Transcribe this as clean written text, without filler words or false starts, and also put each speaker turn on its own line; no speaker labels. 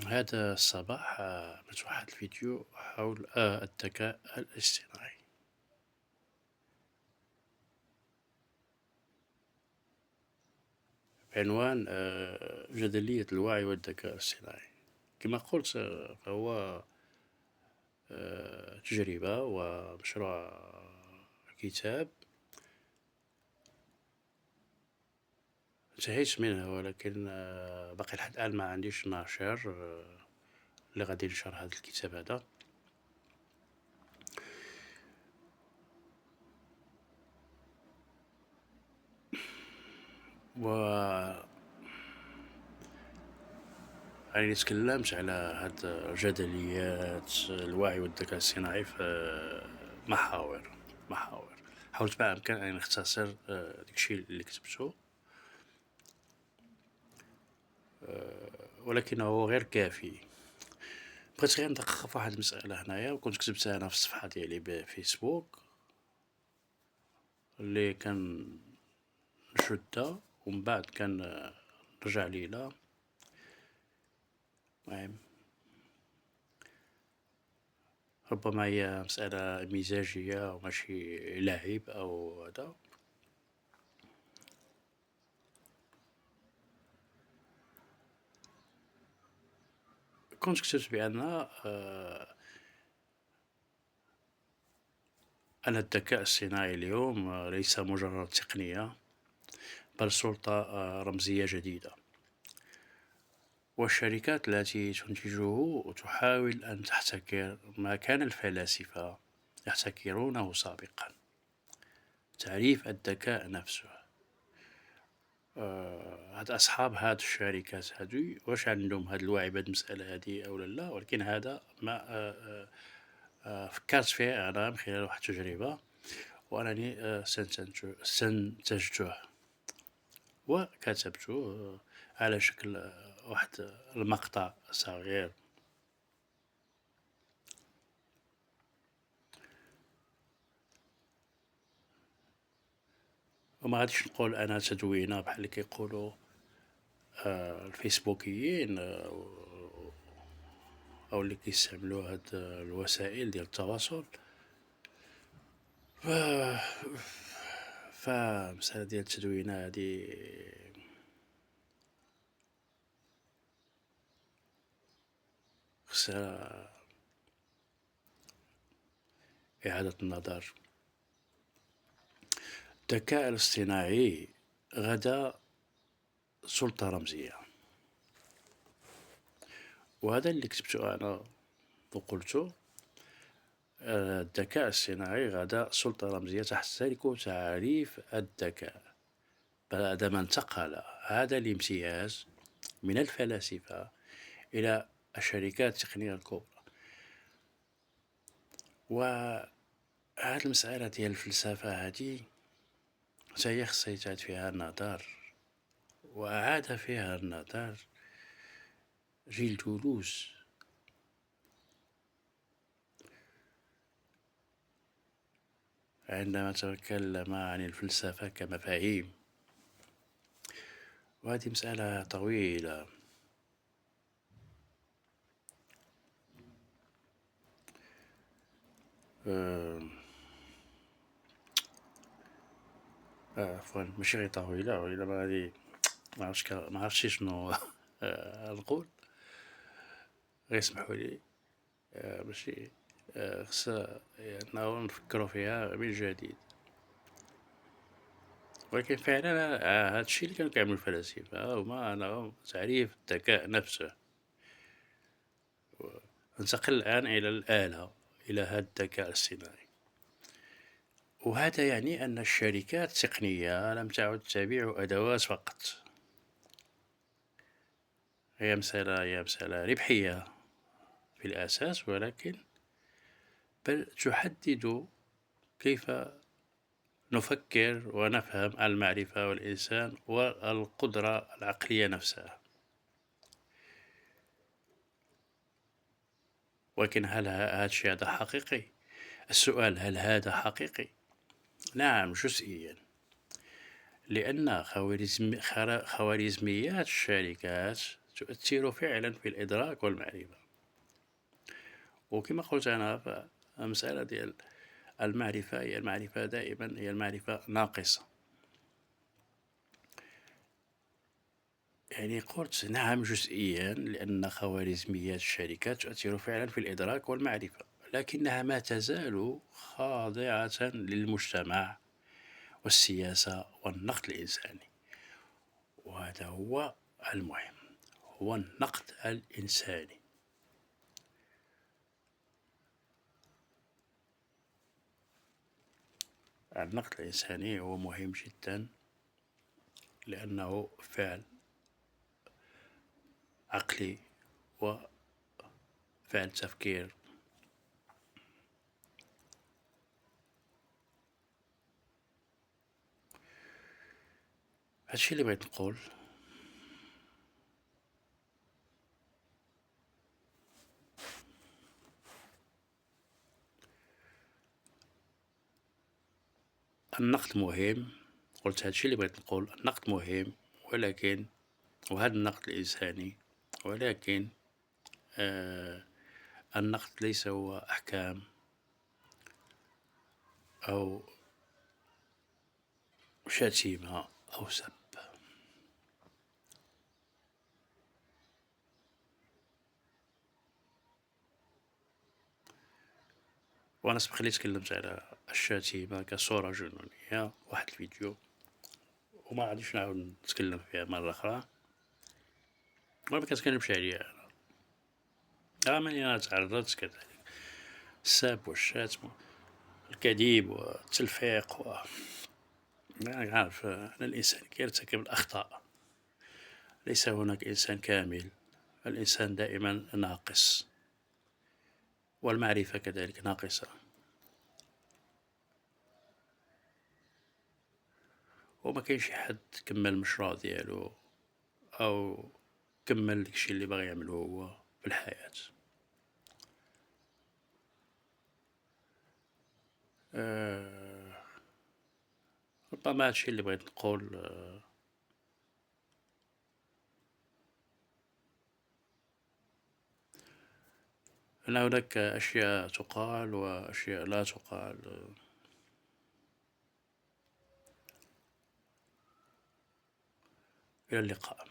هذا الصباح عملت واحد الفيديو حول الذكاء الاصطناعي بعنوان جدلية الوعي والذكاء الاصطناعي. كما قلت فهو تجربة ومشروع كتاب انتهيت منه، ولكن باقي لحد الآن ما عنديش ناشر اللي غادي ينشر هذا الكتاب هذا. و يعني تكلمت على هاد جدليات الوعي والذكاء الاصطناعي في محاور. حاولت ما أمكن أن نختصر داكشي اللي كتبته، ولكنه غير كافي. بغيت غير ندقق في واحد المسألة هنايا، وكنت كتبتها أنا في الصفحة ديالي بفيسبوك اللي نشدها ومن بعد نرجع ليها. المهم ربما هي مسألة مزاجية وماشي لعب أو هذا. كنت كتبت بأن الذكاء الصناعي اليوم ليس مجرد تقنية، بل سلطة رمزية جديدة، والشركات التي تنتجه تحاول أن تحتكر ما كان الفلاسفة يحتكرونه سابقا: تعريف الذكاء نفسه. هاد أصحاب هاد الشركات هادو واش عندهم هاد الوعي بهاد المسألة هادي أو لا، ولكن هذا ما فكرت فيه أنا من خلال واحد التجربة، وأنني استنتجته وكتبته على شكل واحد المقطع صغير. وما غاديش نقول أنا تدوينة بحال اللي كيقولوا الفيسبوكيين أو اللي كيستعملوا هاد الوسائل ديال التواصل. فمسألة ديال التدوينة هادي خصها إعادة النظر. الذكاء الاصطناعي غدا سلطة رمزية، وهذا اللي كتبته أنا وقلته. الذكاء الاصطناعي غدا سلطة رمزية تحترك تعريف الذكاء بعدما انتقل هذا الامتياز من الفلاسفة إلى الشركات التقنية الكبرى. وهذه المسألة ديال الفلسفة هذه هي خصها يتعاد فيها النظر، وأعاد فيها النظر جيل تولوز عندما تكلم عن الفلسفة كمفاهيم. وهذه مسألة طويلة. عفوا ماشي غير طويلة، وإلا ما غادي ما عرفتش شنو نقول. غير سمحوا لي ماشي خصها أنه نفكروا فيها من جديد. ولكن فعلا هذا الشيء اللي كانوا كيعملوا الفلاسفة هما أنهم تعريف الذكاء نفسه. ننتقل الآن إلى الآلة، إلى هذا الذكاء الاصطناعي، وهذا يعني أن الشركات التقنية لم تعد تبيع أدوات فقط. هي مسألة ربحية في الأساس، ولكن بل تحدد كيف نفكر ونفهم المعرفة والإنسان والقدرة العقلية نفسها. ولكن هل هذا الشيء هذا حقيقي؟ السؤال هل هذا حقيقي؟ نعم، جزئيا، لأن خوارزميات الشركات تؤثر فعلا في الإدراك والمعرفة. وكما قلت أنا فمسألة ديال المعرفة، هي المعرفة دائما هي المعرفة ناقصة. يعني قلت نعم جزئيا، لأن خوارزميات الشركات تؤثر فعلا في الإدراك والمعرفة، لكنها ما تزال خاضعة للمجتمع والسياسة والنقد الإنساني، وهذا هو المهم، هو النقد الإنساني. النقد الإنساني هو مهم جدا، لأنه فعل عقلي وفعل تفكير. هادشي اللي بغيت نقول. النقد مهم، قلت هادشي اللي بغيت نقول. النقد مهم، ولكن وهذا النقد الإنساني، ولكن النقد ليس هو أحكام أو شتيمة أو سب. وأنا سبق لي تكلمت على الشتيمة كصورة جنونية واحد الفيديو، وما غاديش نعاود نتكلم فيها مرة أخرى، وما كنتكلمش عليها أنا. ملي أنا تعرضت كذلك السب والشتم الكذب والتلفيق يعني عارف أن الإنسان يرتكب الأخطاء، ليس هناك إنسان كامل، الإنسان دائما ناقص، والمعرفة كذلك ناقصة. وما كاين شي حد كمل المشروع ديالو أو كمل داكشي اللي باغي يعملو هو في الحياة. ربما هادشي اللي بغيت نقول. أن هناك أشياء تقال وأشياء لا تقال. إلى اللقاء.